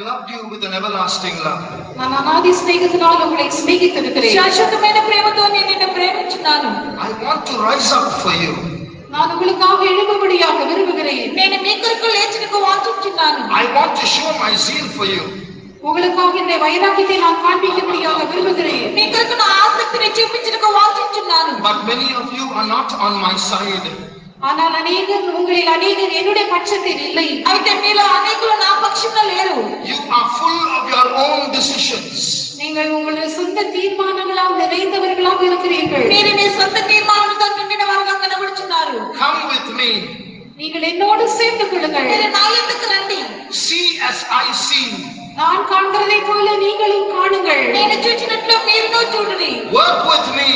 loved you with an everlasting love. ನಾನು ಅನಾದಿ ಸ್ನೇಹದಿಂದಲೂ ಉங்களை ಸ್ನೇಹಿಸುತ್ತಿರುತ್ತೇನೆ. ಶಾಶ್ವತమైన ప్రేమతో నేను నిన్ను ప్రేమించున్నాను. I want to rise up for you. நான் உங்களுக்காக எழும்படியாக விரும்புகிறேன். నేను మీ కొరకు లేచుటకు వాంఛిస్తున్నాను. I want to show my zeal for you. உங்களுக்காக இந்த வைராக்கியத்தை நான் காண்பிக்கும்படியாக விரும்புகிறேன். మీ కొరకు నా ఆసక్తిని చూపించుటకు వాంఛిస్తున్నాను. But many of you are not on my side. ஆனால் உங்களில் அநேகர் என்னுடைய பட்சத்தில் இல்லை. అయితే మీలో అనేకులు నా పక్షంలో లేరు. You are full of your own decisions. நீங்கள் உங்களுடைய சொந்த தீர்மானங்களால் நிறைந்தவர்களாக இருக்கிறீர்கள். మీరు మీ సొంత తీర్మానాలతో నిండినవారుగా కనబడుచున్నారు. Come with me. நீங்கள் என்னோடு சேர்ந்து கொள்ளுங்கள். మీరు నా యొద్దకు రండి. See as I see. நான் காண்கிறதை போல நீங்களும் காணுங்கள். నేను చూచినట్లు మీరును చూడండి. Work with me.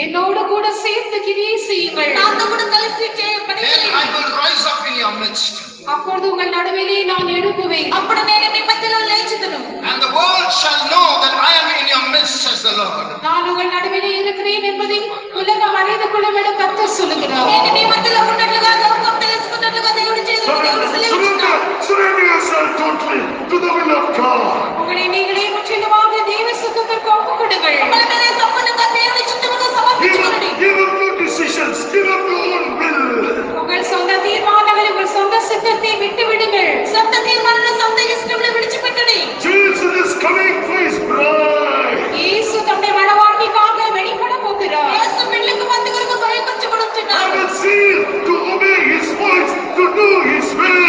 என்னோடு கூட சேர்ந்து கிரியை செய்யுங்கள். நானோ கூட కలిసి పని చేయండి. Then I will rise up in your midst. அப்பொழுது உங்கள் நடுவிலே நான் எழும்புவேன். అప్పుడు నేను మీ మధ్యలో లేచుదును. And the world shall know that I am in your midst, says the Lord. நான் உங்கள் நடுவிலே இருக்கிறேன் என்பதை உலகம் அறிந்து கொள்ளும் என்று கர்த்தர் சொல்லுகிறார். నేను మీ మధ్యలో ఉన్నట్లుగా లోకం తెలుసుకున్నట్లుగా దేవుడు చేస్తున్నాడు. Surrender yourself totally to the will of God. உங்களை நீங்களே முற்றிலுமாக தேவ சித்தத்திற்கு ஒப்புக்கொடுங்கள். உங்களை மேலே சம்பந்தமாக தேவனுடைய சித்தத்துக்கு சமர்ப்பிச்சுக்கொள்ளுங்கள். Give up your decisions. Give up your own will. உங்கள் சொந்த தீர்மானங்களை உங்கள் சொந்த சித்தத்தை விட்டு விடுங்கள். சொந்த தீர்மானங்களை சொந்த இஷ்டங்களை விடுவிட்டுவிடுங்கள். Jesus is coming for his bride. இயேசு தம்முடைய மணவாட்டிக்காக வெளிப்பட போகிறார். இயேசு பெண்ணுக்கு வந்துகிறக்கு பயப்பட்டுக்கொடுத்துட்டார். I will zeal to obey his voice, to do his will.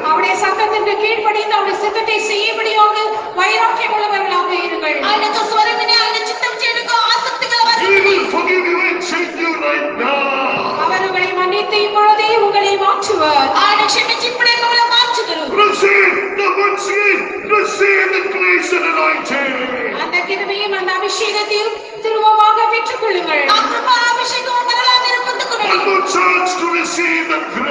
அவருடைய சத்தத்திற்கு கீழ்ப்படிந்து அவருடைய சித்தத்தை செய்யும்படியாக வைராக்கியம் உள்ளவர்களாக இருங்கள். ఆయనకు స్వరమిని ఆయన చిత్తం చేయడానికి ఆసక్తి గలవారు. He will forgive you and change you right now. அவர் உங்களை மன்னித்து இப்பொழுதே உங்களை மாற்றுவார். ఆయన క్షమించి ఇప్పుడే మిమ్మల్ని మార్చుదురు. Receive the once again, receive the grace and anointing. அந்த கிருபையும் அந்த அபிஷேகத்தையும் திரும்பமாக பெற்றுக்கொள்ளுங்கள். ఆ కృప అభిషేకం మరలా మీరు పొందుకొనండి. One more chance to receive the grace.